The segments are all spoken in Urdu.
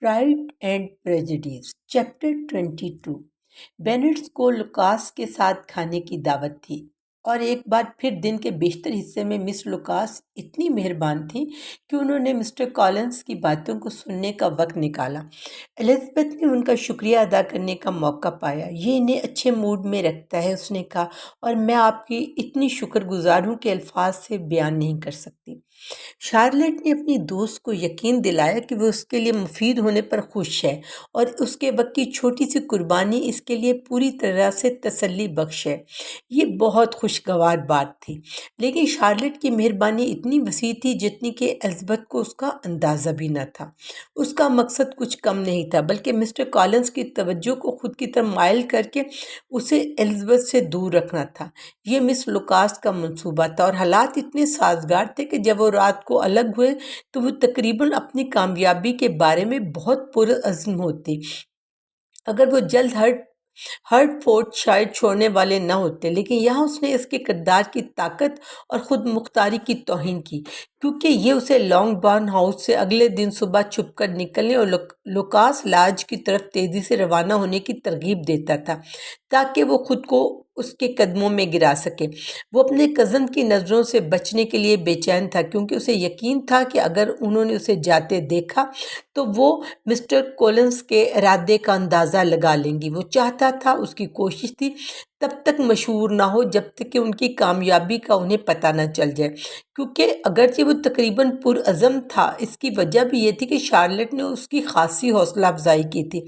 پرائڈ اینڈ پریجڈیس چیپٹر 22 بینٹس کو لوکاس کے ساتھ کھانے کی دعوت تھی اور ایک بار پھر دن کے بیشتر حصے میں مس لوکاس اتنی مہربان تھیں کہ انہوں نے مسٹر کالنس کی باتوں کو سننے کا وقت نکالا۔ الزبتھ نے ان کا شکریہ ادا کرنے کا موقع پایا۔ یہ انہیں اچھے موڈ میں رکھتا ہے، اس نے کہا، اور میں آپ کی اتنی شکر گزار ہوں کہ الفاظ سے بیان نہیں کر سکتی۔ شارلٹ نے اپنی دوست کو یقین دلایا کہ وہ اس کے لیے مفید ہونے پر خوش ہے اور اس کے وقت کی چھوٹی سی قربانی اس کے لیے پوری طرح سے تسلی بخش ہے۔ یہ بہت خوشگوار بات تھی، لیکن شارلٹ کی مہربانی اتنی وسیع تھی جتنی کہ الزبتھ کو اس کا اندازہ بھی نہ تھا۔ اس کا مقصد کچھ کم نہیں تھا بلکہ مسٹر کالنس کی توجہ کو خود کی طرف مائل کر کے اسے الزبتھ سے دور رکھنا تھا۔ یہ مس لوکاس کا منصوبہ تھا اور حالات اتنے سازگار تھے کہ جب وہ رات کو الگ ہوئے تو وہ تقریباً اپنی کامیابی کے بارے میں بہت پرعزم ہوتی۔ اگر وہ جلد ہرٹ فورٹ شاید چھوڑنے والے نہ ہوتے، لیکن یہاں اس نے اس کے کردار کی طاقت اور خود مختاری کی توہین کی، کیونکہ یہ اسے لانگ بارن ہاؤس سے اگلے دن صبح چھپ کر نکلنے اور لوکاس لاج کی طرف تیزی سے روانہ ہونے کی ترغیب دیتا تھا تاکہ وہ خود کو اس کے قدموں میں گرا سکے۔ وہ اپنے کزن کی نظروں سے بچنے کے لیے بے چین تھا کیونکہ اسے یقین تھا کہ اگر انہوں نے اسے جاتے دیکھا تو وہ مسٹر کولنس کے ارادے کا اندازہ لگا لیں گی۔ وہ چاہتا تھا، اس کی کوشش تھی، تب تک مشہور نہ ہو جب تک کہ ان کی کامیابی کا انہیں پتہ نہ چل جائے، کیونکہ اگرچہ وہ تقریباً پرعزم تھا، اس کی وجہ بھی یہ تھی کہ شارلٹ نے اس کی خاصی حوصلہ افزائی کی تھی۔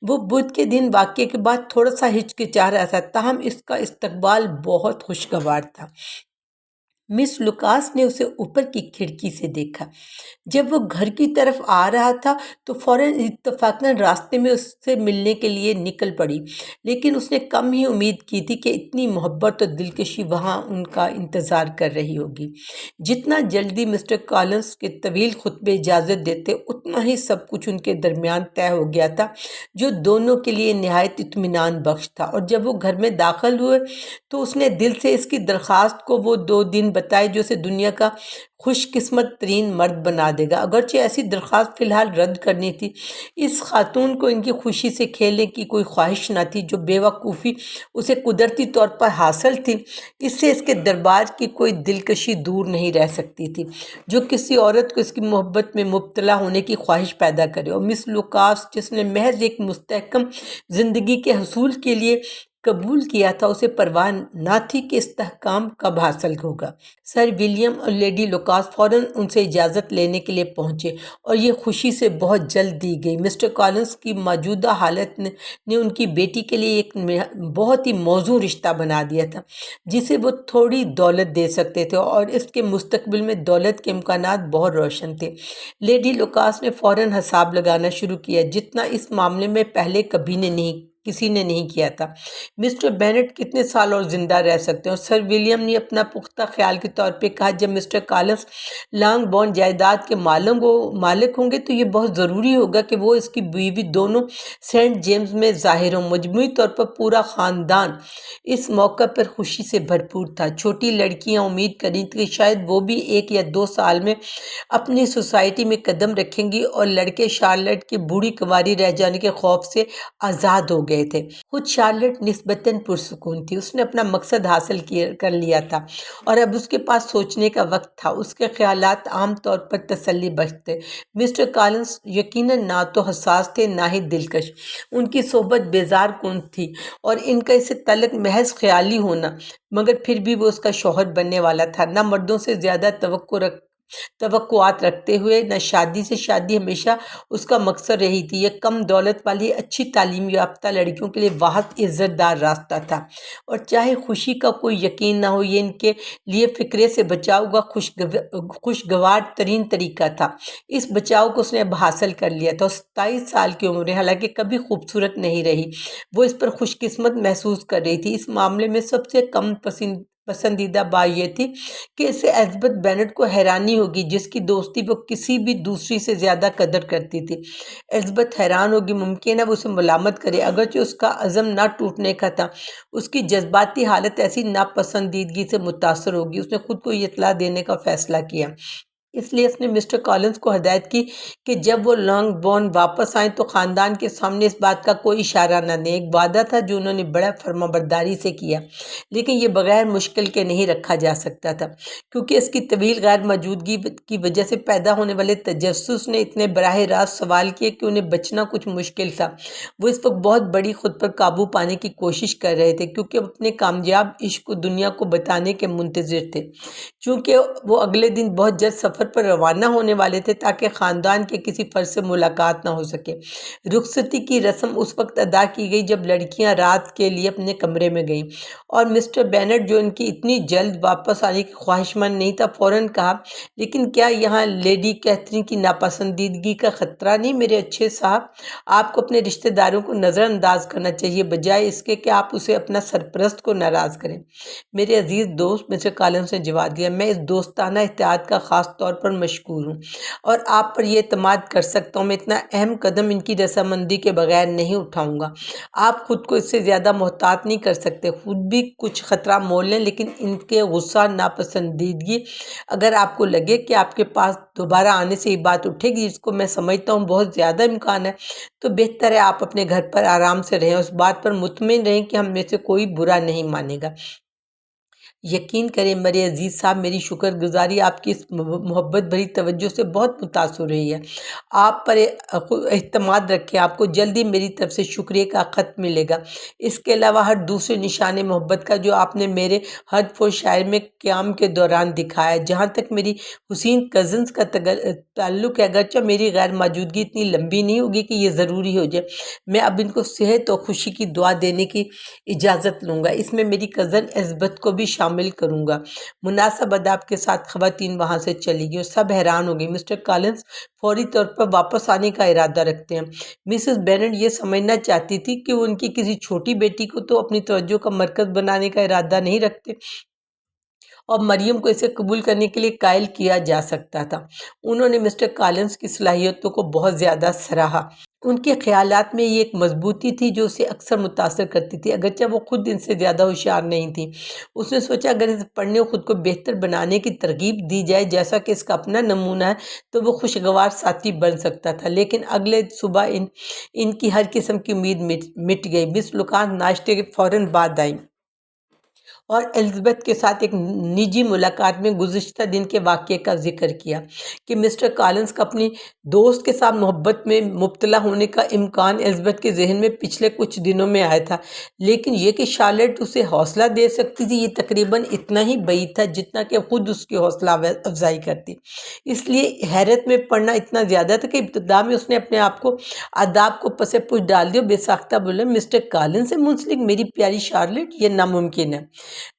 وہ بدھ کے دن واقعے کے بعد تھوڑا سا ہچکچا رہا تھا، تاہم اس کا استقبال بہت خوشگوار تھا۔ مس لوکاس نے اسے اوپر کی کھڑکی سے دیکھا۔ جب وہ گھر کی طرف آ رہا تھا تو فوراً اتفاقاً راستے میں اس سے ملنے کے لیے نکل پڑی، لیکن اس نے کم ہی امید کی تھی کہ اتنی محبت اور دلکشی وہاں ان کا انتظار کر رہی ہوگی۔ جتنا جلدی مسٹر کالنس کے طویل خطبے اجازت دیتے، اتنا ہی سب کچھ ان کے درمیان طے ہو گیا تھا، جو دونوں کے لیے نہایت اطمینان بخش تھا۔ اور جب وہ گھر میں داخل ہوئے تو اس نے دل سے اس کی درخواست کو وہ 2 دن بتائے جو اسے دنیا کا خوش قسمت ترین مرد بنا دے گا۔ اگرچہ ایسی درخواست فی الحال رد کرنی تھی، اس خاتون کو ان کی خوشی سے کھیلنے کی کوئی خواہش نہ تھی، جو بے وقوفی اسے قدرتی طور پر حاصل تھی۔ اس سے اس کے دربار کی کوئی دلکشی دور نہیں رہ سکتی تھی جو کسی عورت کو اس کی محبت میں مبتلا ہونے کی خواہش پیدا کرے، اور مس لوکاس جس نے محض ایک مستحکم زندگی کے حصول کے لیے قبول کیا تھا، اسے پرواہ نہ تھی کہ استحکام کب حاصل ہوگا۔ سر ولیم اور لیڈی لوکاس فوراً ان سے اجازت لینے کے لیے پہنچے اور یہ خوشی سے بہت جلد دی گئی۔ مسٹر کالنس کی موجودہ حالت نے ان کی بیٹی کے لیے ایک بہت ہی موزوں رشتہ بنا دیا تھا جسے وہ تھوڑی دولت دے سکتے تھے، اور اس کے مستقبل میں دولت کے امکانات بہت روشن تھے۔ لیڈی لوکاس نے فوراً حساب لگانا شروع کیا، جتنا اس معاملے میں پہلے کسی نے نہیں کیا تھا۔ مسٹر بینٹ کتنے سال اور زندہ رہ سکتے ہیں؟ اور سر ولیم نے اپنا پختہ خیال کے طور پہ کہا، جب مسٹر کالنس لانگ بورن جائیداد کے مالک ہوں گے تو یہ بہت ضروری ہوگا کہ وہ اس کی بیوی دونوں سینٹ جیمز میں ظاہر ہوں۔ مجموعی طور پر پورا خاندان اس موقع پر خوشی سے بھرپور تھا۔ چھوٹی لڑکیاں امید کر رہی تھیں کہ شاید وہ بھی 1 یا 2 سال میں اپنی سوسائٹی میں قدم رکھیں گی، اور لڑکے شارلٹ کے بوڑھی کنواری رہ جانے کے خوف سے آزاد ہو گئے تھے۔ خود شارلٹ نسبتاً پرسکون تھی، اس نے اپنا مقصد حاصل کر لیا تھا اور اب اس کے پاس سوچنے کا وقت تھا۔ اس کے خیالات عام طور پر تسلی بخش تھے۔ مسٹر کالنس یقیناً نہ تو حساس تھے نہ ہی دلکش، ان کی صحبت بیزار کن تھی اور ان کا اسے تعلق محض خیالی ہونا، مگر پھر بھی وہ اس کا شوہر بننے والا تھا۔ نہ مردوں سے زیادہ توقعات رکھتے ہوئے، نہ شادی سے شادی ہمیشہ اس کا مقصد رہی تھی۔ یہ کم دولت والی اچھی تعلیم یافتہ لڑکیوں کے لیے واحد عزت دار راستہ تھا، اور چاہے خوشی کا کوئی یقین نہ ہو، یہ ان کے لیے فکرے سے بچاؤ کا خوشگوار ترین طریقہ تھا۔ اس بچاؤ کو اس نے اب حاصل کر لیا تھا، اور 27 سال کی عمر میں، حالانکہ کبھی خوبصورت نہیں رہی، وہ اس پر خوش قسمت محسوس کر رہی تھی۔ اس معاملے میں سب سے کم پسندیدہ بات یہ تھی کہ اسے الزبتھ بینٹ کو حیرانی ہوگی، جس کی دوستی وہ کسی بھی دوسری سے زیادہ قدر کرتی تھی۔ الزبتھ حیران ہوگی، ممکن ہے وہ اسے ملامت کرے، اگرچہ اس کا عزم نہ ٹوٹنے کا تھا۔ اس کی جذباتی حالت ایسی ناپسندیدگی سے متاثر ہوگی، اس نے خود کو یہ اطلاع دینے کا فیصلہ کیا۔ اس لیے اس نے مسٹر کالنز کو ہدایت کی کہ جب وہ لانگ بورن واپس آئیں تو خاندان کے سامنے اس بات کا کوئی اشارہ نہ دیں۔ ایک وعدہ تھا جو انہوں نے بڑا فرمانبرداری سے کیا، لیکن یہ بغیر مشکل کے نہیں رکھا جا سکتا تھا، کیونکہ اس کی طویل غیر موجودگی کی وجہ سے پیدا ہونے والے تجسس نے اتنے براہ راست سوال کیے کہ انہیں بچنا کچھ مشکل تھا۔ وہ اس وقت بہت بڑی خود پر قابو پانے کی کوشش کر رہے تھے، کیونکہ اپنے کامیاب عشق کو دنیا کو بتانے کے منتظر تھے، چونکہ وہ اگلے دن بہت جلد سفر پر روانہ ہونے والے تھے تاکہ خاندان کے کسی فرد سے ملاقات نہ ہو سکے۔ رخصتی کی رسم اس وقت ادا کی گئی جب لڑکیاں رات کے لیے اپنے کمرے میں گئیں، اور مسٹر بینٹ جو ان کی اتنی جلد واپس آنے کی خواہشمند نہیں تھا، فوراً کہا، لیکن کیا یہاں لیڈی کیتھرین کی ناپسندیدگی کا خطرہ نہیں؟ میرے اچھے صاحب، آپ کو اپنے رشتہ داروں کو نظر انداز کرنا چاہیے، بجائے اس کے کہ آپ اسے اپنا سرپرست کو ناراض کریں۔ میرے عزیز دوست، مسٹر کالنز نے جواب دیا، میں اس دوستانہ احتیاط کا خاص طور پر مشکور ہوں، اور آپ پر یہ اعتماد کر سکتا ہوں۔ میں اتنا اہم قدم ان کی رضامندی کے بغیر نہیں اٹھاؤں گا۔ آپ خود کو اس سے زیادہ محتاط نہیں کر سکتے، خود بھی کچھ خطرہ مول لیں، لیکن ان کے غصہ، ناپسندیدگی، اگر آپ کو لگے کہ آپ کے پاس دوبارہ آنے سے یہ بات اٹھے گی، جس کو میں سمجھتا ہوں بہت زیادہ امکان ہے، تو بہتر ہے آپ اپنے گھر پر آرام سے رہیں، اس بات پر مطمئن رہیں کہ ہم میں سے کوئی برا نہیں مانے گا۔ یقین کریں میرے عزیز صاحب، میری شکر گزاری آپ کی اس محبت بھری توجہ سے بہت متاثر ہو رہی ہے۔ آپ پر اعتماد رکھیں، آپ کو جلدی میری طرف سے شکریہ کا خط ملے گا۔ اس کے علاوہ ہر دوسرے نشان محبت کا جو آپ نے میرے ہرڈفورڈ شائر میں قیام کے دوران دکھایا ہے۔ جہاں تک میری حسین کزنز کا تعلق ہے، اگرچہ میری غیر موجودگی اتنی لمبی نہیں ہوگی کہ یہ ضروری ہو جائے، میں اب ان کو صحت اور خوشی کی دعا دینے کی اجازت لوں گا۔ اس میں میری کزن الزبتھ کو بھی شامل کروں گا۔ مناسب اداب کے ساتھ خواتین وہاں سے چلی گئی اور سب حیران ہو گئی۔ مسٹر کالنز فوری طور پر واپس آنے کا ارادہ رکھتے ہیں۔ مسز بینٹ یہ سمجھنا چاہتی تھی کہ وہ ان کی کسی چھوٹی بیٹی کو تو اپنی توجہ کا مرکز بنانے کا ارادہ نہیں رکھتے، اور مریم کو اسے قبول کرنے کے لیے قائل کیا جا سکتا تھا۔ انہوں نے مسٹر کالنز کی صلاحیتوں کو بہت زیادہ سراہا۔ ان کے خیالات میں یہ ایک مضبوطی تھی جو اسے اکثر متاثر کرتی تھی، اگرچہ وہ خود ان سے زیادہ ہوشیار نہیں تھی۔ اس نے سوچا اگر اسے پڑھنے اور خود کو بہتر بنانے کی ترغیب دی جائے جیسا کہ اس کا اپنا نمونہ ہے، تو وہ خوشگوار ساتھی بن سکتا تھا۔ لیکن اگلے صبح ان کی ہر قسم کی امید مٹ گئی۔ مس لوکاس ناشتے کے فوراً بعد آئیں اور الزبتھ کے ساتھ ایک نجی ملاقات میں گزشتہ دن کے واقعے کا ذکر کیا کہ مسٹر کالنز کا اپنی دوست کے ساتھ محبت میں مبتلا ہونے کا امکان الزبتھ کے ذہن میں پچھلے کچھ دنوں میں آیا تھا، لیکن یہ کہ شارلٹ اسے حوصلہ دے سکتی تھی، یہ تقریباً اتنا ہی بعید تھا جتنا کہ خود اس کی حوصلہ افزائی کرتی۔ اس لیے حیرت میں پڑنا اتنا زیادہ تھا کہ ابتدا میں اس نے اپنے آپ کو آداب کو پس پش ڈال دیا، بے ساختہ بولا، مسٹر کالنز سے منسلک میری پیاری شارلٹ، یہ ناممکن ہے۔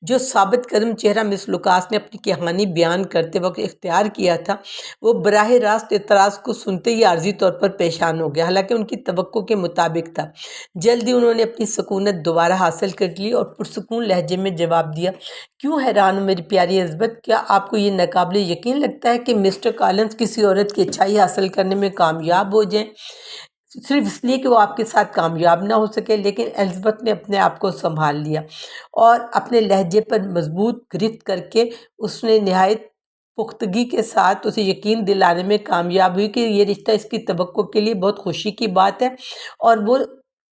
جو ثابت قدم چہرہ مس لوکاس نے اپنی کہانی بیان کرتے وقت اختیار کیا تھا، وہ براہ راست اعتراض کو سنتے ہی عارضی طور پر پیشان ہو گیا، حالانکہ ان کی توقع کے مطابق تھا۔ جلدی انہوں نے اپنی سکونت دوبارہ حاصل کر لی اور پرسکون لہجے میں جواب دیا، کیوں حیران ہوں میری پیاری الزبتھ، کیا آپ کو یہ ناقابل یقین لگتا ہے کہ مسٹر کالنز کسی عورت کی اچھائی حاصل کرنے میں کامیاب ہو جائیں صرف اس لیے کہ وہ آپ کے ساتھ کامیاب نہ ہو سکے؟ لیکن الزبتھ نے اپنے آپ کو سنبھال لیا اور اپنے لہجے پر مضبوط گرفت کر کے اس نے نہایت پختگی کے ساتھ اسے یقین دلانے میں کامیاب ہوئی کہ یہ رشتہ اس کی توقع کے لیے بہت خوشی کی بات ہے، اور وہ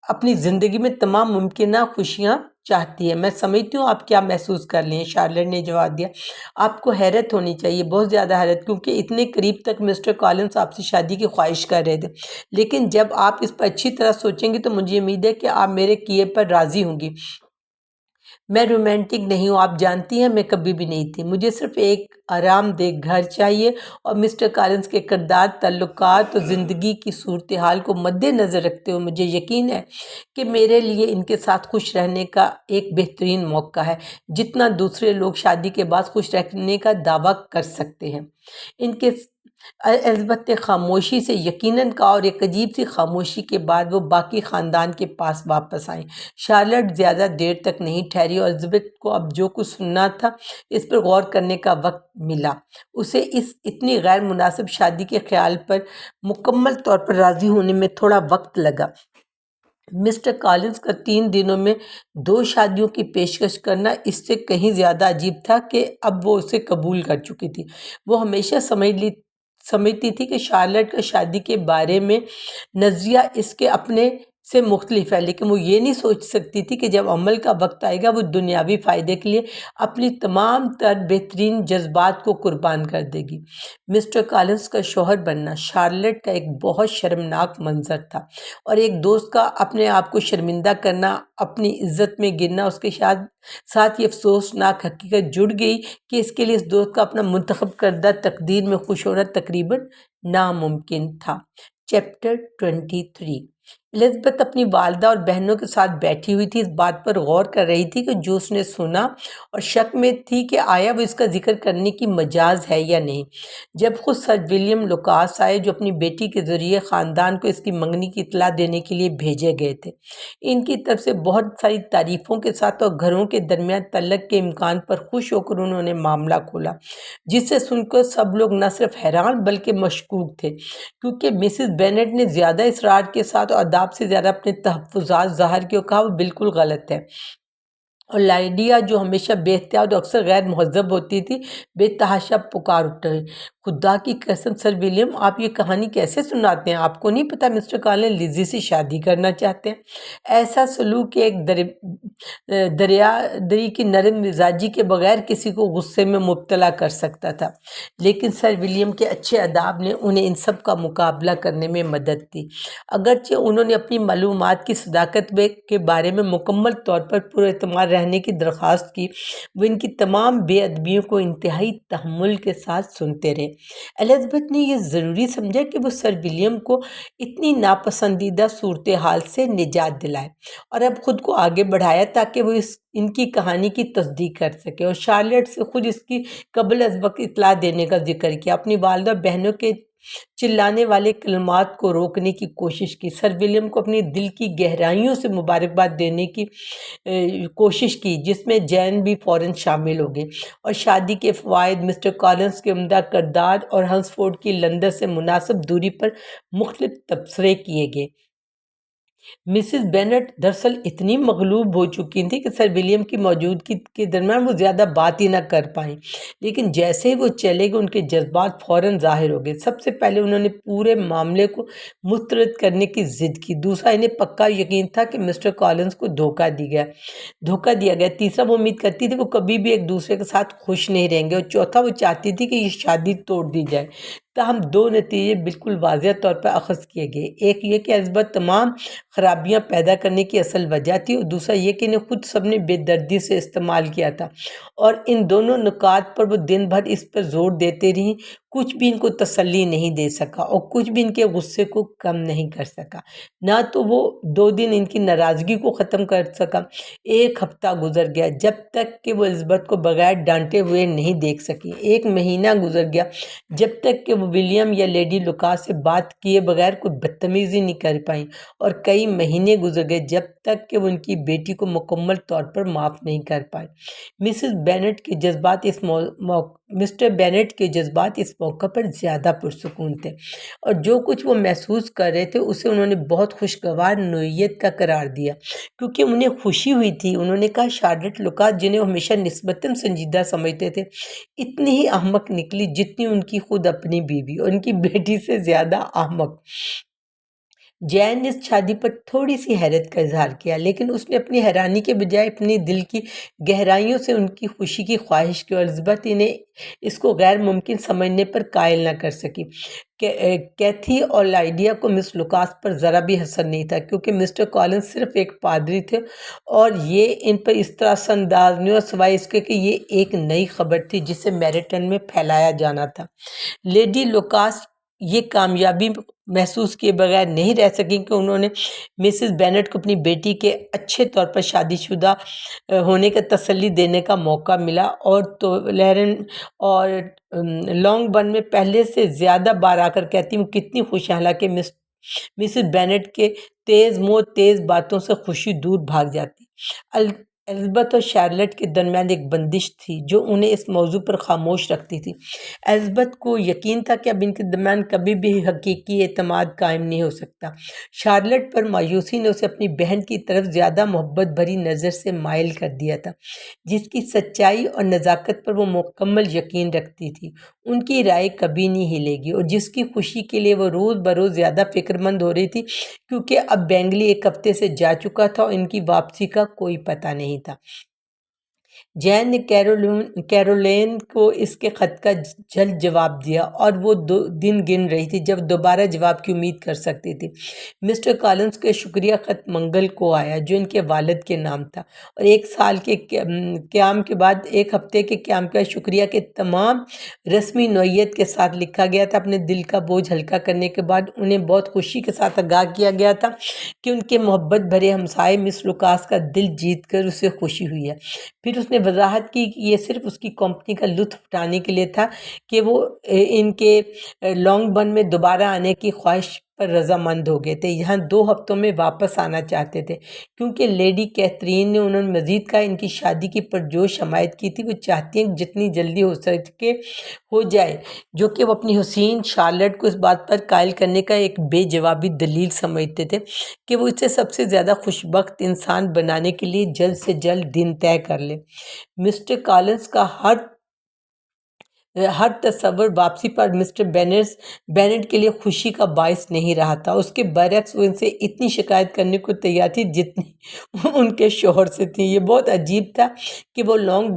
اپنی زندگی میں تمام ممکنہ خوشیاں چاہتی ہے۔ میں سمجھتی ہوں آپ کیا محسوس کر لیں، شارلٹ نے جواب دیا۔ آپ کو حیرت ہونی چاہیے، بہت زیادہ حیرت، کیونکہ اتنے قریب تک مسٹر کالنز آپ سے شادی کی خواہش کر رہے تھے، لیکن جب آپ اس پر اچھی طرح سوچیں گی تو مجھے امید ہے کہ آپ میرے کیے پر راضی ہوں گی۔ میں رومانٹک نہیں ہوں، آپ جانتی ہیں، میں کبھی بھی نہیں تھی۔ مجھے صرف ایک آرام دہ گھر چاہیے، اور مسٹر کالنز کے کردار، تعلقات اور زندگی کی صورتحال کو مد نظر رکھتے ہوئے مجھے یقین ہے کہ میرے لیے ان کے ساتھ خوش رہنے کا ایک بہترین موقع ہے، جتنا دوسرے لوگ شادی کے بعد خوش رہنے کا دعویٰ کر سکتے ہیں۔ ان کے الزبتھ نے خاموشی سے یقیناً کہا، اور ایک عجیب سی خاموشی کے بعد وہ باقی خاندان کے پاس واپس آئیں۔ شارلٹ زیادہ دیر تک نہیں ٹھہری اور الزبتھ کو اب جو کچھ سننا تھا اس پر غور کرنے کا وقت ملا۔ اسے اس اتنی غیر مناسب شادی کے خیال پر مکمل طور پر راضی ہونے میں تھوڑا وقت لگا۔ مسٹر کالنس کا 3 دنوں میں 2 شادیوں کی پیشکش کرنا اس سے کہیں زیادہ عجیب تھا کہ اب وہ اسے قبول کر چکی تھی۔ وہ ہمیشہ سمجھتی تھی کہ شارلٹ کا شادی کے بارے میں نظریہ اس کے اپنے سے مختلف ہے، لیکن وہ یہ نہیں سوچ سکتی تھی کہ جب عمل کا وقت آئے گا وہ دنیاوی فائدے کے لیے اپنی تمام تر بہترین جذبات کو قربان کر دے گی۔ مسٹر کالنس کا شوہر بننا شارلٹ کا ایک بہت شرمناک منظر تھا، اور ایک دوست کا اپنے آپ کو شرمندہ کرنا، اپنی عزت میں گرنا، اس کے ساتھ یہ افسوسناک حقیقت جڑ گئی کہ اس کے لیے اس دوست کا اپنا منتخب کردہ تقدیر میں خوش ہونا تقریباً ناممکن تھا۔ چیپٹر 23۔ الزبتھ اپنی والدہ اور بہنوں کے ساتھ بیٹھی ہوئی تھی، اس بات پر غور کر رہی تھی کہ جو اس نے سنا، اور شک میں تھی کہ آیا وہ اس کا ذکر کرنے کی مجاز ہے یا نہیں۔ جب خود سر ولیم لوکاس آئے، جو اپنی بیٹی کے ذریعے خاندان کو اس کی منگنی کی اطلاع دینے کے لیے بھیجے گئے تھے، ان کی طرف سے بہت ساری تعریفوں کے ساتھ اور گھروں کے درمیان تعلق کے امکان پر خوش ہو کر انہوں نے معاملہ کھولا، جس سے سن کر سب لوگ نہ صرف حیران بلکہ مشکوک تھے، کیونکہ مسز بینٹ نے زیادہ اصرار کے ساتھ اور اداب سے زیادہ اپنے تحفظات ظاہر کیے اور کہا وہ بالکل غلط ہے، اور لائڈیا جو ہمیشہ بے احتیاط اور اکثر غیر مہذب ہوتی تھی، بے تحاشا پکار اٹھے، خدا کی قسم سر ولیم، آپ یہ کہانی کیسے سناتے ہیں؟ آپ کو نہیں پتا مسٹر کالن لیزی سے شادی کرنا چاہتے ہیں؟ ایسا سلوک ایک دریادری کی نرم مزاجی کے بغیر کسی کو غصے میں مبتلا کر سکتا تھا، لیکن سر ولیم کے اچھے آداب نے انہیں ان سب کا مقابلہ کرنے میں مدد دی۔ اگرچہ انہوں نے اپنی معلومات کی صداقت کے بارے میں مکمل طور پر پراعتماد رہنے کی درخواست کی، وہ ان کی تمام بے ادبیوں کو انتہائی تحمل کے ساتھ سنتے رہے۔ الزبتھ نے یہ ضروری سمجھا کہ وہ سر ولیم کو اتنی ناپسندیدہ صورتحال سے نجات دلائے، اور اب خود کو آگے بڑھایا تاکہ وہ ان کی کہانی کی تصدیق کر سکے، اور شارلٹ سے خود اس کی قبل از وقت اطلاع دینے کا ذکر کیا، اپنی والدہ اور بہنوں کے چلانے والے کلمات کو روکنے کی کوشش کی، سر ولیم کو اپنی دل کی گہرائیوں سے مبارکباد دینے کی کوشش کی، جس میں جین بھی فوراً شامل ہو گئے، اور شادی کے فوائد، مسٹر کالنس کے عمدہ کردار اور ہنسفورڈ کی لندن سے مناسب دوری پر مختلف تبصرے کیے گئے۔ مسز بینٹ دراصل اتنی مغلوب ہو چکی تھی کہ سر ولیم کی موجودگی کے درمیان وہ زیادہ بات ہی نہ کر پائیں، لیکن جیسے ہی وہ چلے گئے ان کے جذبات فوراً ظاہر ہو گئے۔ سب سے پہلے انہوں نے پورے معاملے کو مسترد کرنے کی ضد کی، دوسرا انہیں پکا یقین تھا کہ مسٹر کالنس کو دھوکہ دیا گیا، تیسرا وہ امید کرتی تھی وہ کبھی بھی ایک دوسرے کے ساتھ خوش نہیں رہیں گے، اور چوتھا وہ چاہتی تھی کہ یہ شادی توڑ دی جائے۔ تاہم 2 نتیجے بالکل واضح طور پر اخذ کیے گئے، ایک یہ کہ الزبتھ تمام خرابیاں پیدا کرنے کی اصل وجہ تھی، اور دوسرا یہ کہ انہیں خود سب نے بے دردی سے استعمال کیا تھا، اور ان دونوں نکات پر وہ دن بھر اس پر زور دیتے رہیں، کچھ بھی ان کو تسلی نہیں دے سکا اور کچھ بھی ان کے غصے کو کم نہیں کر سکا، نہ تو وہ 2 دن ان کی ناراضگی کو ختم کر سکا۔ 1 ہفتہ گزر گیا جب تک کہ وہ الزبتھ کو بغیر ڈانٹے ہوئے نہیں دیکھ سکی، 1 مہینہ گزر گیا جب تک کہ وہ ولیم یا لیڈی لوکاس سے بات کیے بغیر کوئی بدتمیزی نہیں کر پائیں، اور کئی مہینے گزر گئے جب تک کہ وہ ان کی بیٹی کو مکمل طور پر معاف نہیں کر پائے۔ مسٹر بینٹ کے جذبات اس موقع پر زیادہ پرسکون تھے، اور جو کچھ وہ محسوس کر رہے تھے اسے انہوں نے بہت خوشگوار نوعیت کا قرار دیا، کیونکہ انہیں خوشی ہوئی تھی۔ انہوں نے کہا شارلٹ لوکاس، جنہیں وہ ہمیشہ نسبتاً سنجیدہ سمجھتے تھے، اتنی ہی احمق نکلی جتنی ان کی خود اپنی بیوی، اور ان کی بیٹی سے زیادہ احمق۔ جین نے اس شادی پر تھوڑی سی حیرت کا اظہار کیا، لیکن اس نے اپنی حیرانی کے بجائے اپنی دل کی گہرائیوں سے ان کی خوشی کی خواہش کی، اور الزبتھ انہیں اس کو غیر ممکن سمجھنے پر قائل نہ کر سکی۔ کیتھی اور لائڈیا کو مس لوکاس پر ذرا بھی حسد نہیں تھا، کیونکہ مسٹر کالنس صرف ایک پادری تھے، اور یہ ان پر اس طرح سے انداز نہیں ہوا، سوائے اس کے کہ یہ ایک نئی خبر تھی جسے میریٹن میں پھیلایا جانا تھا۔ لیڈی لوکاس یہ کامیابی محسوس کیے بغیر نہیں رہ سکیں کہ انہوں نے مسز بینٹ کو اپنی بیٹی کے اچھے طور پر شادی شدہ ہونے کا تسلی دینے کا موقع ملا، اور تو لیرن اور لانگ برن میں پہلے سے زیادہ بار آ کر کہتی ہوں کتنی خوش ہیں، حالانکہ مسز بینٹ کے تیز منہ تیز باتوں سے خوشی دور بھاگ جاتی۔ الزبتھ اور شارلٹ کے درمیان ایک بندش تھی جو انہیں اس موضوع پر خاموش رکھتی تھی۔ الزبتھ کو یقین تھا کہ اب ان کے درمیان کبھی بھی حقیقی اعتماد قائم نہیں ہو سکتا۔ شارلٹ پر مایوسی نے اسے اپنی بہن کی طرف زیادہ محبت بھری نظر سے مائل کر دیا تھا، جس کی سچائی اور نزاکت پر وہ مکمل یقین رکھتی تھی۔ ان کی رائے کبھی نہیں ہلے گی، اور جس کی خوشی کے لیے وہ روز بروز زیادہ فکر مند ہو رہی تھی، کیونکہ اب بینگلی ایک ہفتے سے جا چکا تھا اور ان کی واپسی کا کوئی پتہ نہیں تھا۔ جین نے کیرولین کو اس کے خط کا جلد جواب دیا، اور وہ 2 دن گن رہی تھی جب دوبارہ جواب کی امید کر سکتی تھی۔ مسٹر کالنس کا شکریہ خط منگل کو آیا، جو ان کے والد کے نام تھا، اور 1 سال کے قیام کے بعد 1 ہفتے کے قیام کے بعد شکریہ کے تمام رسمی نوعیت کے ساتھ لکھا گیا تھا۔ اپنے دل کا بوجھ ہلکا کرنے کے بعد انہیں بہت خوشی کے ساتھ آگاہ کیا گیا تھا کہ ان کے محبت بھرے ہمسائے مس لوکاس کا دل جیت کر اسے خوشی ہوئی ہے۔ پھر اس نے وضاحت کی کہ یہ صرف اس کی کمپنی کا لطف اٹھانے کے لیے تھا کہ وہ ان کے لانگ برن میں دوبارہ آنے کی خواہش پر رضامند ہو گئے تھے، یہاں 2 ہفتوں میں واپس آنا چاہتے تھے، کیونکہ لیڈی کیتھرین نے انہوں نے مزید کہا ان کی شادی کی پرجوش حمایت کی تھی۔ وہ چاہتی ہیں کہ جتنی جلدی ہو سکے ہو جائے، جو کہ وہ اپنی حسین شارلٹ کو اس بات پر قائل کرنے کا ایک بے جوابی دلیل سمجھتے تھے کہ وہ اسے سب سے زیادہ خوشبخت انسان بنانے کے لیے جلد سے جلد دن طے کر لے۔ مسٹر کالنس کا ہر تصور واپسی پر مسٹر بینٹ کے لیے خوشی کا باعث نہیں رہا تھا۔ اس کے برعکس وہ ان سے اتنی شکایت کرنے کو تیار تھی جتنی ان کے شوہر سے تھی۔ یہ بہت عجیب تھا کہ وہ لانگ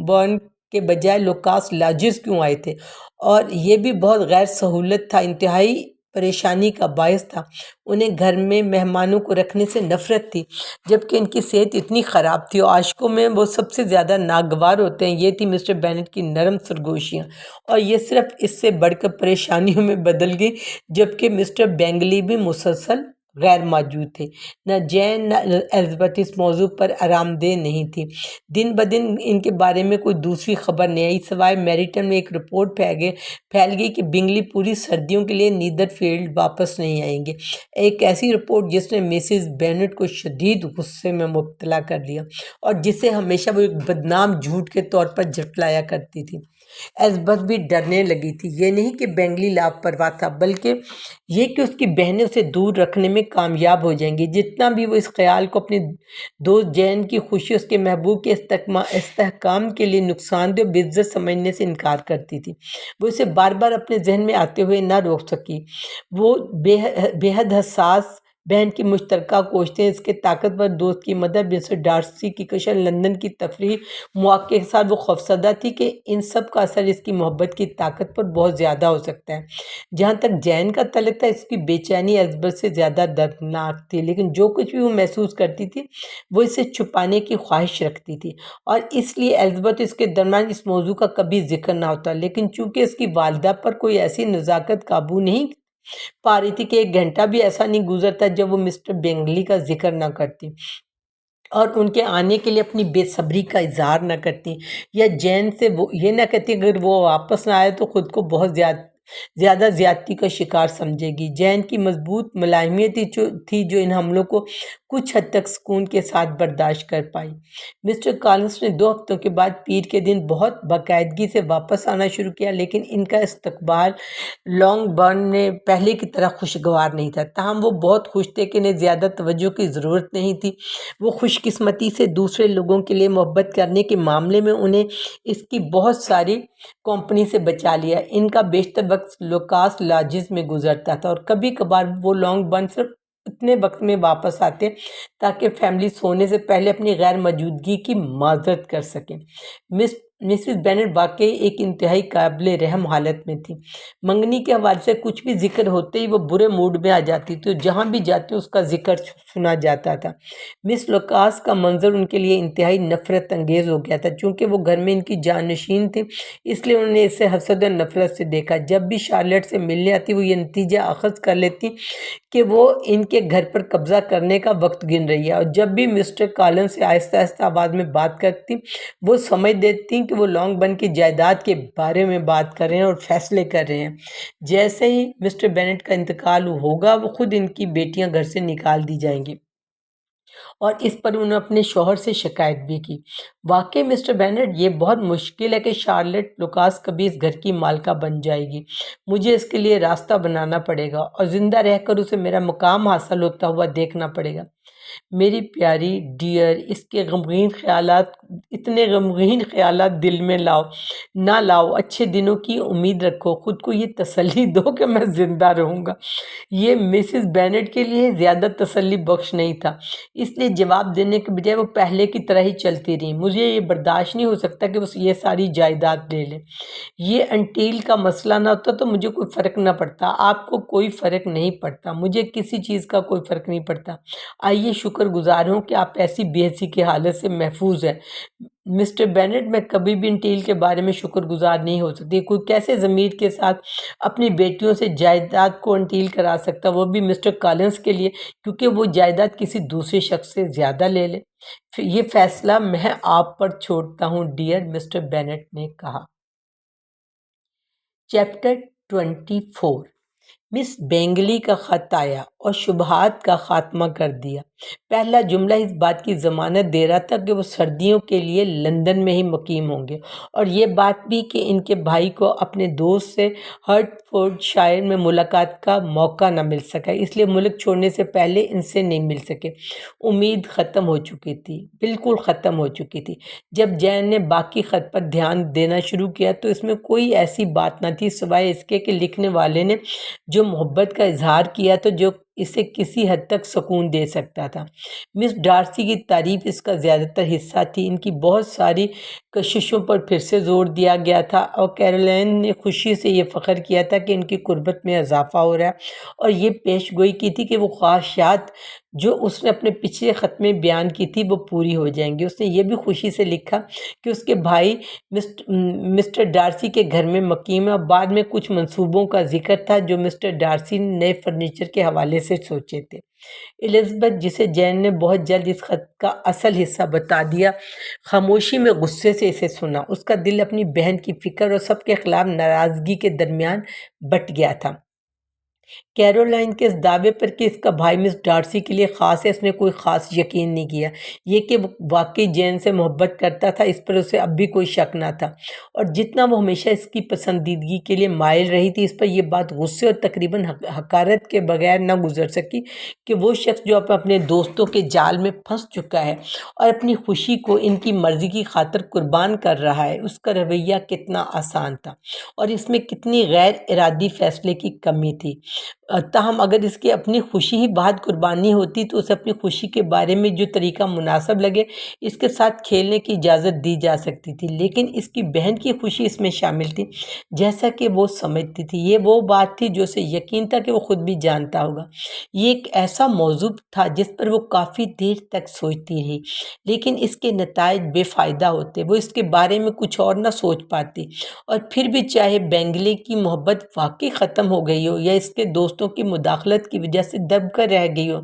برن کے بجائے لوکاس لاجز کیوں آئے تھے، اور یہ بھی بہت غیر سہولت تھا، انتہائی پریشانی کا باعث تھا۔ انہیں گھر میں مہمانوں کو رکھنے سے نفرت تھی، جبکہ ان کی صحت اتنی خراب تھی، اور عاشقوں میں وہ سب سے زیادہ ناگوار ہوتے ہیں۔ یہ تھی مسٹر بینٹ کی نرم سرگوشیاں، اور یہ صرف اس سے بڑھ کر پریشانیوں میں بدل گئی جبکہ مسٹر بینگلی بھی مسلسل غیر موجود تھے۔ نہ جین نہ الزبتھ اس موضوع پر آرام دہ نہیں تھی۔ دن بدن ان کے بارے میں کوئی دوسری خبر نہیں آئی، سوائے میریٹن میں ایک رپورٹ پھیل گئی کہ بنگلی پوری سردیوں کے لیے نیدر فیلڈ واپس نہیں آئیں گے، ایک ایسی رپورٹ جس نے مسز بینٹ کو شدید غصے میں مبتلا کر دیا، اور جسے ہمیشہ وہ ایک بدنام جھوٹ کے طور پر جھٹلایا کرتی تھی۔ الزبتھ بھی ڈرنے لگی تھی، یہ نہیں کہ بینگلی لاپرواہ تھا، بلکہ یہ کہ اس کی بہنیں اسے دور رکھنے میں کامیاب ہو جائیں گی۔ جتنا بھی وہ اس خیال کو اپنی دوست جین کی خوشی، اس کے محبوب کے استحکام کے لیے نقصان دہ بے عزت سمجھنے سے انکار کرتی تھی، وہ اسے بار بار اپنے ذہن میں آتے ہوئے نہ روک سکی۔ وہ بے حد حساس بہن کی مشترکہ کوششیں، اس کے طاقتور دوست کی مدد، مسٹر ڈارسی کی کشش، لندن کی تفریح مواقع کے ساتھ وہ خوفزدہ تھی کہ ان سب کا اثر اس کی محبت کی طاقت پر بہت زیادہ ہو سکتا ہے۔ جہاں تک جین کا تعلق تھا، اس کی بے چینی الزبتھ سے زیادہ دردناک تھی، لیکن جو کچھ بھی وہ محسوس کرتی تھی وہ اسے چھپانے کی خواہش رکھتی تھی، اور اس لیے الزبتھ اس کے درمیان اس موضوع کا کبھی ذکر نہ ہوتا۔ لیکن چونکہ اس کی والدہ پر کوئی ایسی نزاکت قابو نہیں پا رہی تھی کہ 1 گھنٹہ بھی ایسا نہیں گزرتا جب وہ مسٹر بینگلی کا ذکر نہ کرتی اور ان کے آنے کے لیے اپنی بے صبری کا اظہار نہ کرتی، یا جین سے وہ یہ نہ کہتی اگر وہ واپس نہ آئے تو خود کو بہت زیادہ زیادتی کا شکار سمجھے گی۔ جین کی مضبوط ملازمیت تھی جو ان حملوں کو کچھ حد تک سکون کے ساتھ برداشت کر پائی۔ مسٹر کالنس نے 2 ہفتوں کے بعد پیر کے دن بہت باقاعدگی سے واپس آنا شروع کیا، لیکن ان کا استقبال لانگ برن میں پہلے کی طرح خوشگوار نہیں تھا۔ تاہم وہ بہت خوش تھے کہ انہیں زیادہ توجہ کی ضرورت نہیں تھی۔ وہ خوش قسمتی سے دوسرے لوگوں کے لیے محبت کرنے کے معاملے میں انہیں اس کی بہت ساری کمپنی سے بچا لیا۔ ان کا بیشتر وقت لوکاس لاجز میں گزرتا تھا، اور کبھی کبھار وہ لانگ برن صرف اتنے وقت میں واپس آتے تاکہ فیملی سونے سے پہلے اپنی غیر موجودگی کی معذرت کر سکیں۔ مسز بینٹ واقعی ایک انتہائی قابل رحم حالت میں تھی۔ منگنی کے حوالے سے کچھ بھی ذکر ہوتے ہی وہ برے موڈ میں آ جاتی تھی، جہاں بھی جاتی اس کا ذکر سنا جاتا تھا۔ مس لوکاس کا منظر ان کے لیے انتہائی نفرت انگیز ہو گیا تھا، چونکہ وہ گھر میں ان کی جانشین تھی، اس لیے انہوں نے اسے حسد اور نفرت سے دیکھا۔ جب بھی شارلٹ سے ملنے آتی وہ یہ نتیجہ اخذ کر لیتی کہ وہ ان کے گھر پر قبضہ کرنے کا وقت گن رہی ہے، اور جب بھی مسٹر کالنس سے آہستہ آہستہ آواز میں بات کرتی وہ سمجھ دیتی کہ وہ لانگ برن کی جائیداد کے بارے میں بات کر رہے ہیں اور فیصلے کر رہے ہیں۔ جیسے ہی مسٹر بینٹ کا انتقال ہوگا وہ خود ان کی بیٹیاں گھر سے نکال دی جائیں گی۔ اور اس پر انہوں نے اپنے شوہر سے شکایت بھی کی۔ واقعی مسٹر بینٹ، یہ بہت مشکل ہے کہ شارلٹ لوکاس کبھی اس گھر کی مالکہ بن جائے گی۔ مجھے اس کے لیے راستہ بنانا پڑے گا اور زندہ رہ کر اسے میرا مقام حاصل ہوتا ہوا دیکھنا پڑے گا۔ میری پیاری ڈیئر، اس کے غمگین خیالات، اتنے غمگین خیالات دل میں نہ لاؤ۔ اچھے دنوں کی امید رکھو، خود کو یہ تسلی دو کہ میں زندہ رہوں گا۔ یہ مسز بینٹ کے لیے زیادہ تسلی بخش نہیں تھا، اس لیے جواب دینے کے بجائے وہ پہلے کی طرح ہی چلتی رہی۔ مجھے یہ برداشت نہیں ہو سکتا کہ وہ یہ ساری جائیداد لے لیں۔ یہ انٹیل کا مسئلہ نہ ہوتا تو مجھے کوئی فرق نہ پڑتا۔ آپ کو کوئی فرق نہیں پڑتا، مجھے کسی چیز کا کوئی فرق نہیں پڑتا۔ آئیے شکر گزار ہوں کہ آپ ایسی بے حسی کی حالت سے محفوظ ہیں۔ مسٹر بینٹ، میں کبھی بھی انٹیل کے بارے میں شکر گزار نہیں ہو سکتی۔ کوئی کیسے ضمیر کے ساتھ اپنی بیٹیوں سے جائیداد کو انٹیل کرا سکتا، وہ بھی مسٹر کالنس کے لیے، کیونکہ وہ جائیداد کسی دوسرے شخص سے زیادہ لے لے؟ یہ فیصلہ میں آپ پر چھوڑتا ہوں ڈیئر، مسٹر بینٹ نے کہا۔ چیپٹر 24۔ مس بینگلی کا خط آیا اور شبہات کا خاتمہ کر دیا۔ پہلا جملہ اس بات کی ضمانت دے رہا تھا کہ وہ سردیوں کے لیے لندن میں ہی مقیم ہوں گے، اور یہ بات بھی کہ ان کے بھائی کو اپنے دوست سے ہرٹفورڈ شائر میں ملاقات کا موقع نہ مل سکا، اس لیے ملک چھوڑنے سے پہلے ان سے نہیں مل سکے۔ امید ختم ہو چکی تھی، بالکل ختم ہو چکی تھی۔ جب جین نے باقی خط پر دھیان دینا شروع کیا تو اس میں کوئی ایسی بات نہ تھی سوائے اس کے کہ لکھنے والے نے جو محبت کا اظہار کیا تو جو اسے کسی حد تک سکون دے سکتا تھا۔ مس ڈارسی کی تعریف اس کا زیادہ تر حصہ تھی۔ ان کی بہت ساری کششوں پر پھر سے زور دیا گیا تھا، اور کیرولائن نے خوشی سے یہ فخر کیا تھا کہ ان کی قربت میں اضافہ ہو رہا ہے، اور یہ پیش گوئی کی تھی کہ وہ خواہشات جو اس نے اپنے پچھلے خط میں بیان کی تھی وہ پوری ہو جائیں گی۔ اس نے یہ بھی خوشی سے لکھا کہ اس کے بھائی مسٹر ڈارسی کے گھر میں مقیم ہے، اور بعد میں کچھ منصوبوں کا ذکر تھا جو مسٹر ڈارسی نے نئے فرنیچر کے حوالے سے سوچے تھے۔ الزبتھ، جسے جین نے بہت جلد اس خط کا اصل حصہ بتا دیا، خاموشی میں غصے سے اسے سنا۔ اس کا دل اپنی بہن کی فکر اور سب کے خلاف ناراضگی کے درمیان بٹ گیا تھا۔ کیرولائن کے اس دعوے پر کہ اس کا بھائی مس ڈارسی کے لیے خاص ہے، اس نے کوئی خاص یقین نہیں کیا۔ یہ کہ وہ واقعی جین سے محبت کرتا تھا، اس پر اسے اب بھی کوئی شک نہ تھا، اور جتنا وہ ہمیشہ اس کی پسندیدگی کے لیے مائل رہی تھی، اس پر یہ بات غصے اور تقریباً حقارت کے بغیر نہ گزر سکی کہ وہ شخص جو اپنے دوستوں کے جال میں پھنس چکا ہے اور اپنی خوشی کو ان کی مرضی کی خاطر قربان کر رہا ہے، اس کا رویہ کتنا آسان تھا، اور اس میں کتنی غیر ارادی فیصلے کی کمی تھی۔ تاہم اگر اس کی اپنی خوشی ہی بہت قربانی ہوتی تو اسے اپنی خوشی کے بارے میں جو طریقہ مناسب لگے اس کے ساتھ کھیلنے کی اجازت دی جا سکتی تھی، لیکن اس کی بہن کی خوشی اس میں شامل تھی، جیسا کہ وہ سمجھتی تھی۔ یہ وہ بات تھی جو اسے یقین تھا کہ وہ خود بھی جانتا ہوگا۔ یہ ایک ایسا موضوع تھا جس پر وہ کافی دیر تک سوچتی رہی، لیکن اس کے نتائج بے فائدہ ہوتے۔ وہ اس کے بارے میں کچھ اور نہ سوچ پاتی، اور پھر بھی چاہے بینگلے کی محبت واقعی ختم ہو گئی ہو یا اس کے دوستوں کی مداخلت کی وجہ سے دب کر رہ گئی ہو،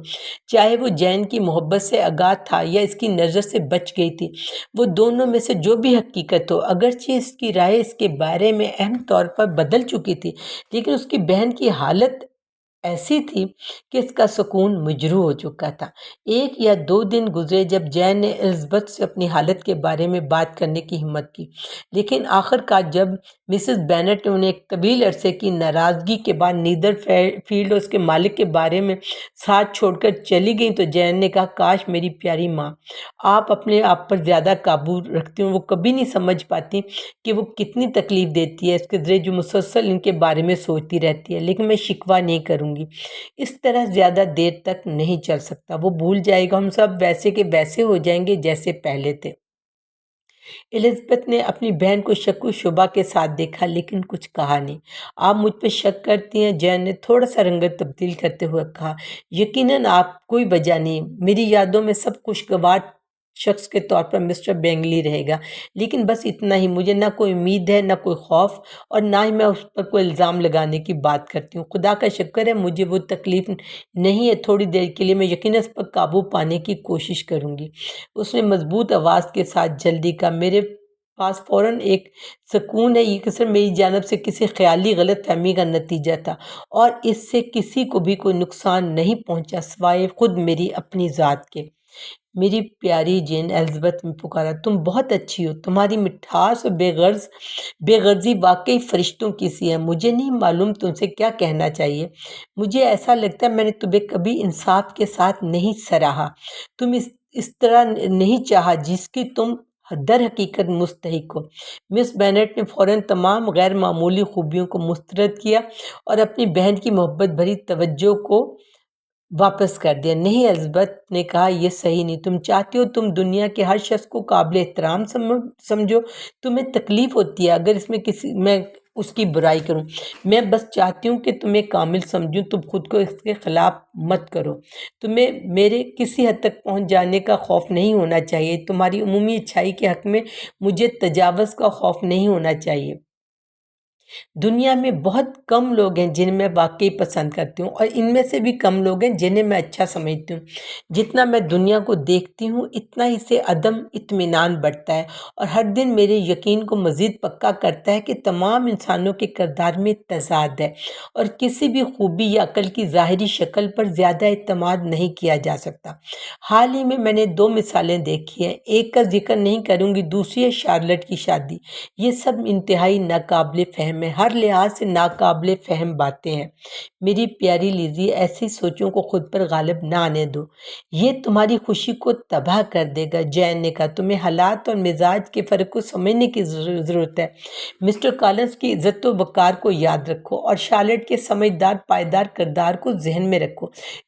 چاہے وہ جین کی محبت سے آگاہ تھا یا اس کی نظر سے بچ گئی تھی، وہ دونوں میں سے جو بھی حقیقت ہو، اگرچہ اس کی رائے اس کے بارے میں اہم طور پر بدل چکی تھی، لیکن اس کی بہن کی حالت ایسی تھی کہ اس کا سکون مجروح ہو چکا تھا۔ 1 یا 2 دن گزرے جب جین نے الزبتھ سے اپنی حالت کے بارے میں بات کرنے کی ہمت کی، لیکن آخر کار جب مسز بینٹ نے انہیں ایک طویل عرصے کی ناراضگی کے بعد نیدر فیلڈ اور اس کے مالک کے بارے میں ساتھ چھوڑ کر چلی گئیں تو جین نے کہا، کاش میری پیاری ماں، آپ اپنے آپ پر زیادہ قابو رکھتی ہوں۔ وہ کبھی نہیں سمجھ پاتی کہ وہ کتنی تکلیف دیتی ہے اس کے ذریعے جو مسلسل ان کے بارے میں سوچتی رہتی ہے، لیکن میں شکوہ نہیں کروں گی، اس طرح زیادہ دیر تک نہیں چل سکتا۔ وہ بھول جائے گا، ہم سب ویسے کے ویسے ہو جائیں گے جیسے پہلے تھے۔ الزبتھ نے اپنی بہن کو شک و شبہ کے ساتھ دیکھا، لیکن کچھ کہا نہیں۔ آپ مجھ پہ شک کرتی ہیں؟ جین نے تھوڑا سا رنگت تبدیل کرتے ہوئے کہا۔ یقیناً آپ، کوئی وجہ نہیں۔ میری یادوں میں سب خوشگوار شخص کے طور پر مسٹر بینگلی رہے گا، لیکن بس اتنا ہی۔ مجھے نہ کوئی امید ہے، نہ کوئی خوف، اور نہ ہی میں اس پر کوئی الزام لگانے کی بات کرتی ہوں۔ خدا کا شکر ہے مجھے وہ تکلیف نہیں ہے۔ تھوڑی دیر کے لیے میں یقیناً اس پر قابو پانے کی کوشش کروں گی۔ اس نے مضبوط آواز کے ساتھ جلدی کہا، میرے پاس فوراً ایک سکون ہے، یہ صرف میری جانب سے کسی خیالی غلط فہمی کا نتیجہ تھا، اور اس سے کسی کو بھی کوئی نقصان نہیں پہنچا سوائے خود میری اپنی ذات کے۔ میری پیاری جین، الزبتھ نے پکارا، تم بہت اچھی ہو، تمہاری مٹھاس اور بے غرضی واقعی فرشتوں کی سی ہے۔ مجھے نہیں معلوم تم سے کیا کہنا چاہیے، مجھے ایسا لگتا ہے میں نے تمہیں کبھی انصاف کے ساتھ نہیں سراہا، تم اس طرح نہیں چاہا جس کی تم در حقیقت مستحق ہو۔ مس بینٹ نے فوراً تمام غیر معمولی خوبیوں کو مسترد کیا اور اپنی بہن کی محبت بھری توجہ کو واپس کر دیا۔ نہیں، الزبتھ نے کہا، یہ صحیح نہیں، تم چاہتے ہو تم دنیا کے ہر شخص کو قابل احترام سمجھو، تمہیں تکلیف ہوتی ہے اگر میں اس کی برائی کروں، میں بس چاہتی ہوں کہ تمہیں کامل سمجھوں، تم خود کو اس کے خلاف مت کرو، تمہیں میرے کسی حد تک پہنچ جانے کا خوف نہیں ہونا چاہیے، تمہاری عمومی اچھائی کے حق میں مجھے تجاوز کا خوف نہیں ہونا چاہیے۔ دنیا میں بہت کم لوگ ہیں جنہیں میں واقعی پسند کرتی ہوں، اور ان میں سے بھی کم لوگ ہیں جنہیں میں اچھا سمجھتی ہوں۔ جتنا میں دنیا کو دیکھتی ہوں اتنا ہی سے عدم اطمینان بڑھتا ہے، اور ہر دن میرے یقین کو مزید پکا کرتا ہے کہ تمام انسانوں کے کردار میں تضاد ہے، اور کسی بھی خوبی یا عقل کی ظاہری شکل پر زیادہ اعتماد نہیں کیا جا سکتا۔ حال ہی میں نے 2 مثالیں دیکھی ہیں، ایک کا ذکر نہیں کروں گی، دوسری ہے شارلٹ کی شادی۔ یہ سب انتہائی ناقابل فہم ہے، ہر لحاظ سے ناقابل فہم باتیں ہیں۔ میری پیاری لیزی، ایسی سوچوں کو خود پر غالب نہ آنے دو، یہ تمہاری خوشی کو تباہ کر دے گا۔ جین نے کہا، تمہیں حالات اور مزاج کے فرق کو سمجھنے کی ضرورت ہے۔ مسٹر کالنس کی عزت و وقار کو یاد رکھو، اور شارلٹ کے سمجھدار پائیدار کردار کو ذہن میں رکھو۔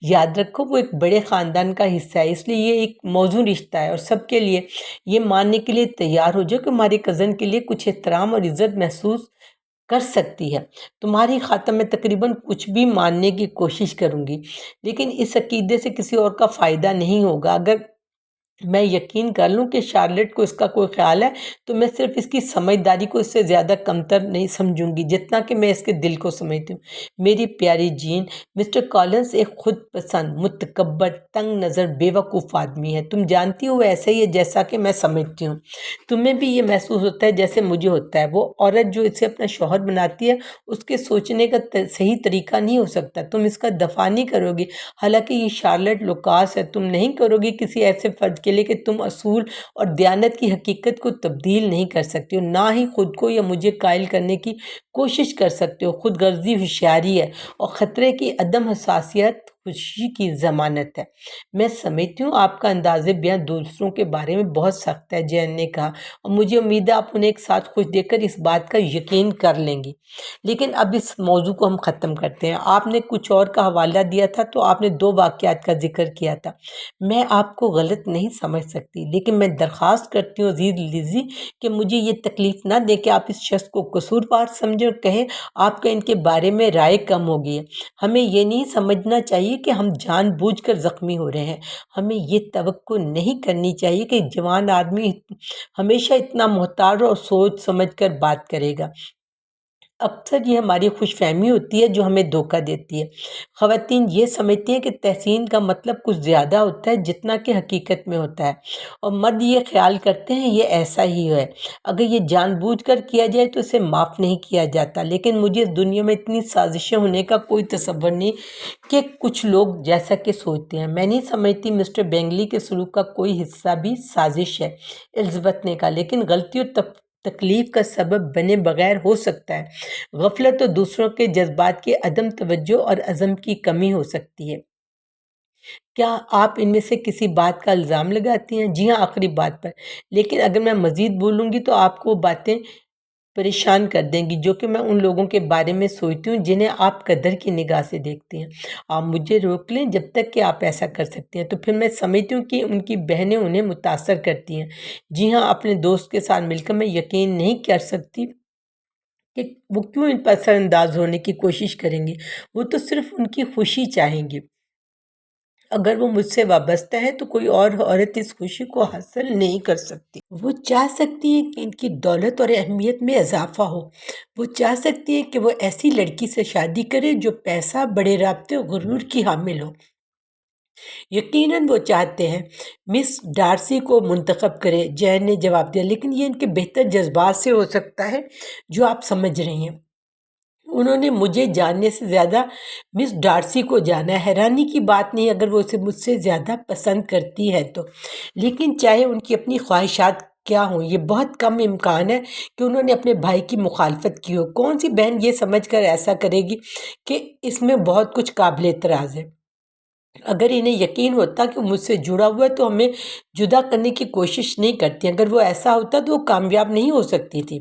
یاد رکھو وہ ایک بڑے خاندان کا حصہ ہے، اس لیے یہ ایک موزوں رشتہ ہے، اور سب کے لیے یہ ماننے کے لیے تیار ہو جو کہ ہمارے کزن کے لیے کچھ احترام اور عزت محسوس کر سکتی ہے۔ تمہاری خاطر میں تقریباً کچھ بھی ماننے کی کوشش کروں گی، لیکن اس عقیدے سے کسی اور کا فائدہ نہیں ہوگا۔ اگر میں یقین کر لوں کہ شارلٹ کو اس کا کوئی خیال ہے تو میں صرف اس کی سمجھداری کو اس سے زیادہ کمتر نہیں سمجھوں گی جتنا کہ میں اس کے دل کو سمجھتی ہوں۔ میری پیاری جین، مسٹر کالنس ایک خود پسند، متکبر، تنگ نظر، بے وقوف آدمی ہے۔ تم جانتی ہو وہ ایسا ہی ہے جیسا کہ میں سمجھتی ہوں۔ تمہیں بھی یہ محسوس ہوتا ہے جیسے مجھے ہوتا ہے۔ وہ عورت جو اسے اپنا شوہر بناتی ہے اس کے سوچنے کا صحیح طریقہ نہیں ہو سکتا۔ تم اس کا دفاع نہیں کرو گی، حالانکہ یہ شارلٹ لوکاس ہے۔ تم نہیں کرو گی کسی ایسے فرد کے لیے کہ تم اصول اور دیانت کی حقیقت کو تبدیل نہیں کر سکتے ہو، نہ ہی خود کو یا مجھے قائل کرنے کی کوشش کر سکتے ہو۔ خود غرضی ہوشیاری ہے، اور خطرے کی عدم حساسیت خوشی کی ضمانت ہے۔ میں سمجھتی ہوں آپ کا انداز بیان دوسروں کے بارے میں بہت سخت ہے، جین نے کہا، اور مجھے امید ہے آپ انہیں ایک ساتھ خوش دیکھ کر اس بات کا یقین کر لیں گی۔ لیکن اب اس موضوع کو ہم ختم کرتے ہیں۔ آپ نے کچھ اور کا حوالہ دیا تھا تو آپ نے 2 واقعات کا ذکر کیا تھا۔ میں آپ کو غلط نہیں سمجھ سکتی، لیکن میں درخواست کرتی ہوں عزیز لیزی کہ مجھے یہ تکلیف نہ دے کہ آپ اس شخص کو قصوروار سمجھیں اور کہیں آپ کا ان کے بارے میں رائے کم ہو گئی ہے۔ ہمیں یہ نہیں سمجھنا چاہیے کہ ہم جان بوجھ کر زخمی ہو رہے ہیں۔ ہمیں یہ توقع نہیں کرنی چاہیے کہ جوان آدمی ہمیشہ اتنا محتاط اور سوچ سمجھ کر بات کرے گا۔ اکثر یہ ہماری خوش فہمی ہوتی ہے جو ہمیں دھوکہ دیتی ہے۔ خواتین یہ سمجھتی ہیں کہ تحسین کا مطلب کچھ زیادہ ہوتا ہے جتنا کہ حقیقت میں ہوتا ہے، اور مرد یہ خیال کرتے ہیں یہ ایسا ہی ہے۔ اگر یہ جان بوجھ کر کیا جائے تو اسے معاف نہیں کیا جاتا، لیکن مجھے اس دنیا میں اتنی سازشیں ہونے کا کوئی تصور نہیں کہ کچھ لوگ جیسا کہ سوچتے ہیں۔ میں نہیں سمجھتی مسٹر بینگلی کے سلوک کا کوئی حصہ بھی سازش ہے، الزبتھ نے کہا، لیکن غلطی اور تکلیف کا سبب بنے بغیر ہو سکتا ہے۔ غفلت اور دوسروں کے جذبات کی عدم توجہ اور عزم کی کمی ہو سکتی ہے۔ کیا آپ ان میں سے کسی بات کا الزام لگاتی ہیں؟ جی ہاں، آخری بات پر، لیکن اگر میں مزید بولوں گی تو آپ کو وہ باتیں پریشان کر دیں گی جو کہ میں ان لوگوں کے بارے میں سوچتی ہوں جنہیں آپ قدر کی نگاہ سے دیکھتے ہیں۔ آپ مجھے روک لیں جب تک کہ آپ ایسا کر سکتے ہیں، تو پھر میں سمجھتی ہوں کہ ان کی بہنیں انہیں متاثر کرتی ہیں۔ جی ہاں، اپنے دوست کے ساتھ مل کر میں یقین نہیں کر سکتی کہ وہ کیوں ان پر اثر انداز ہونے کی کوشش کریں گے۔ وہ تو صرف ان کی خوشی چاہیں گے۔ اگر وہ مجھ سے وابستہ ہے تو کوئی اور عورت اس خوشی کو حاصل نہیں کر سکتی۔ وہ چاہ سکتی ہے کہ ان کی دولت اور اہمیت میں اضافہ ہو۔ وہ چاہ سکتی ہے کہ وہ ایسی لڑکی سے شادی کرے جو پیسہ، بڑے رابطے اور غرور کی حامل ہو۔ یقیناً وہ چاہتے ہیں مس ڈارسی کو منتخب کرے، جین نے جواب دیا، لیکن یہ ان کے بہتر جذبات سے ہو سکتا ہے جو آپ سمجھ رہی ہیں۔ انہوں نے مجھے جاننے سے زیادہ مس ڈارسی کو جانا ہے۔ حیرانی کی بات نہیں اگر وہ اسے مجھ سے زیادہ پسند کرتی ہے تو، لیکن چاہے ان کی اپنی خواہشات کیا ہوں، یہ بہت کم امکان ہے کہ انہوں نے اپنے بھائی کی مخالفت کی ہو۔ کون سی بہن یہ سمجھ کر ایسا کرے گی کہ اس میں بہت کچھ قابل اعتراض ہے؟ اگر انہیں یقین ہوتا کہ مجھ سے جڑا ہوا ہے تو ہمیں جدا کرنے کی کوشش نہیں کرتی۔ اگر وہ ایسا ہوتا تو وہ کامیاب نہیں ہو سکتی تھی۔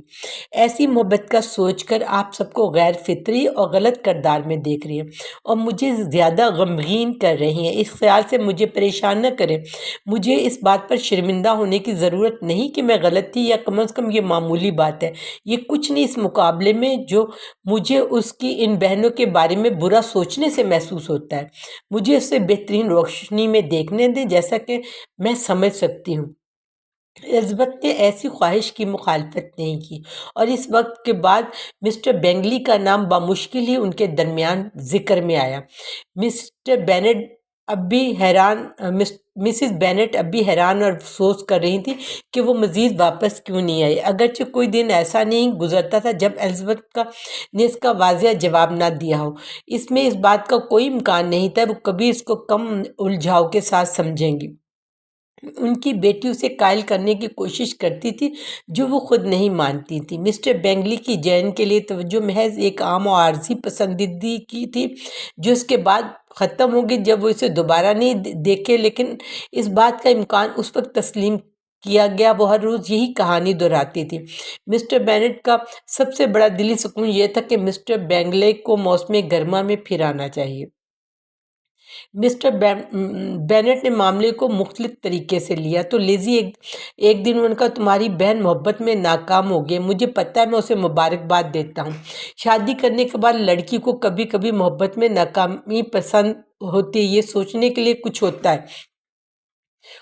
ایسی محبت کا سوچ کر آپ سب کو غیر فطری اور غلط کردار میں دیکھ رہی ہیں اور مجھے زیادہ غمگین کر رہی ہیں۔ اس خیال سے مجھے پریشان نہ کریں۔ مجھے اس بات پر شرمندہ ہونے کی ضرورت نہیں کہ میں غلط تھی، یا کم از کم یہ معمولی بات ہے۔ یہ کچھ نہیں اس مقابلے میں جو مجھے اس کی ان بہنوں کے بارے میں برا سوچنے سے محسوس ہوتا ہے۔ مجھے اسے بہترین روشنی میں دیکھنے دیں جیسا کہ میں سمجھ سکتی ہوں۔ الزبتھ نے ایسی خواہش کی مخالفت نہیں کی، اور اس وقت کے بعد مسٹر بینگلی کا نام بامشکل ہی ان کے درمیان ذکر میں آیا۔ مسٹر بینٹ اب بھی حیران مسز بینٹ اب بھی حیران اور افسوس کر رہی تھی کہ وہ مزید واپس کیوں نہیں آئی، اگرچہ کوئی دن ایسا نہیں گزرتا تھا جب الزبتھ نے اس کا واضح جواب نہ دیا ہو۔ اس میں اس بات کا کوئی امکان نہیں تھا وہ کبھی اس کو کم الجھاؤ کے ساتھ سمجھیں گی۔ ان کی بیٹی اسے قائل کرنے کی کوشش کرتی تھی جو وہ خود نہیں مانتی تھی۔ مسٹر بینگلی کی جین کے لیے توجہ محض ایک عام و عارضی پسندیدگی کی تھی جو اس کے بعد ختم ہوگی جب وہ اسے دوبارہ نہیں دیکھے، لیکن اس بات کا امکان اس وقت تسلیم کیا گیا۔ وہ ہر روز یہی کہانی دہراتی تھی۔ مسٹر بینٹ کا سب سے بڑا دلی سکون یہ تھا کہ مسٹر بینگلے کو موسم گرما میں پھر آنا چاہیے۔ مسٹر بینٹ نے معاملے کو مختلف طریقے سے لیا تو لیزی ایک دن ان کا تمہاری بہن محبت میں ناکام ہو گئی، مجھے پتہ ہے، میں اسے مبارکباد دیتا ہوں۔ شادی کرنے کے بعد لڑکی کو کبھی کبھی محبت میں ناکامی پسند ہوتی ہے، یہ سوچنے کے لیے کچھ ہوتا ہے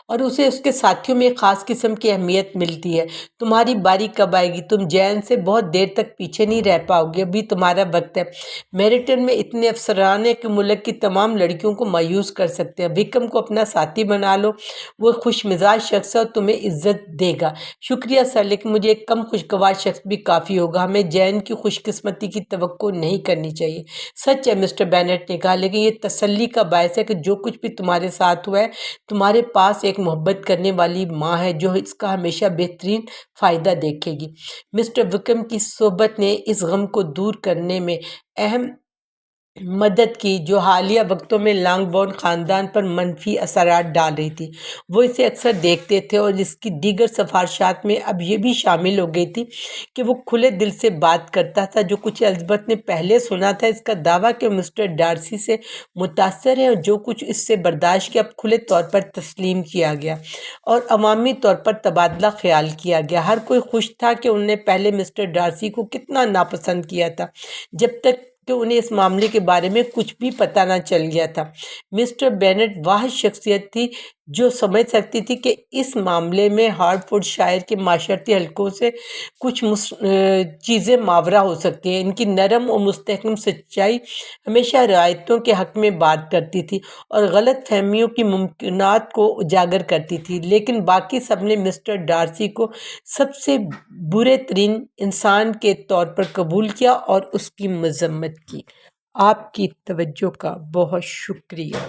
اور اسے اس کے ساتھیوں میں ایک خاص قسم کی اہمیت ملتی ہے۔ تمہاری باری کب آئے گی؟ تم جین سے بہت دیر تک پیچھے نہیں رہ پاؤ گے، ابھی تمہارا وقت ہے۔ میریٹن میں اتنے افسران ہیں کہ ملک کی تمام لڑکیوں کو مایوس کر سکتے ہیں۔ بھکم کو اپنا ساتھی بنا لو، وہ خوش مزاج شخص ہے اور تمہیں عزت دے گا۔ شکریہ سر، لیکن مجھے ایک کم خوشگوار شخص بھی کافی ہوگا، ہمیں جین کی خوش قسمتی کی توقع نہیں کرنی چاہیے۔ سچ ہے، مسٹر بینٹ نے کہا، لیکن یہ تسلی کا باعث ہے کہ جو کچھ بھی تمہارے ساتھ ہوا ہے، تمہارے پاس ایک محبت کرنے والی ماں ہے جو اس کا ہمیشہ بہترین فائدہ دیکھے گی۔ مسٹر وکم کی صحبت نے اس غم کو دور کرنے میں اہم مدد کی جو حالیہ وقتوں میں لانگ بورن خاندان پر منفی اثرات ڈال رہی تھی۔ وہ اسے اکثر دیکھتے تھے اور اس کی دیگر سفارشات میں اب یہ بھی شامل ہو گئی تھی کہ وہ کھلے دل سے بات کرتا تھا۔ جو کچھ الزبتھ نے پہلے سنا تھا اس کا دعویٰ کہ مسٹر ڈارسی سے متاثر ہے اور جو کچھ اس سے برداشت کیا اب کھلے طور پر تسلیم کیا گیا اور عوامی طور پر تبادلہ خیال کیا گیا۔ ہر کوئی خوش تھا کہ انہوں نے پہلے مسٹر ڈارسی کو کتنا ناپسند کیا تھا جب تک کہ انہیں اس معاملے کے بارے میں کچھ بھی پتہ نہ چل گیا تھا۔ مسٹر بینٹ واحد شخصیت تھی جو سمجھ سکتی تھی کہ اس معاملے میں ہارڈ فورڈ شائر کے معاشرتی حلقوں سے کچھ چیزیں ماورا ہو سکتی ہیں۔ ان کی نرم اور مستحکم سچائی ہمیشہ رعایتوں کے حق میں بات کرتی تھی اور غلط فہمیوں کی ممکنات کو اجاگر کرتی تھی، لیکن باقی سب نے مسٹر ڈارسی کو سب سے برے ترین انسان کے طور پر قبول کیا اور اس کی مذمت کی۔ آپ کی توجہ کا بہت شکریہ۔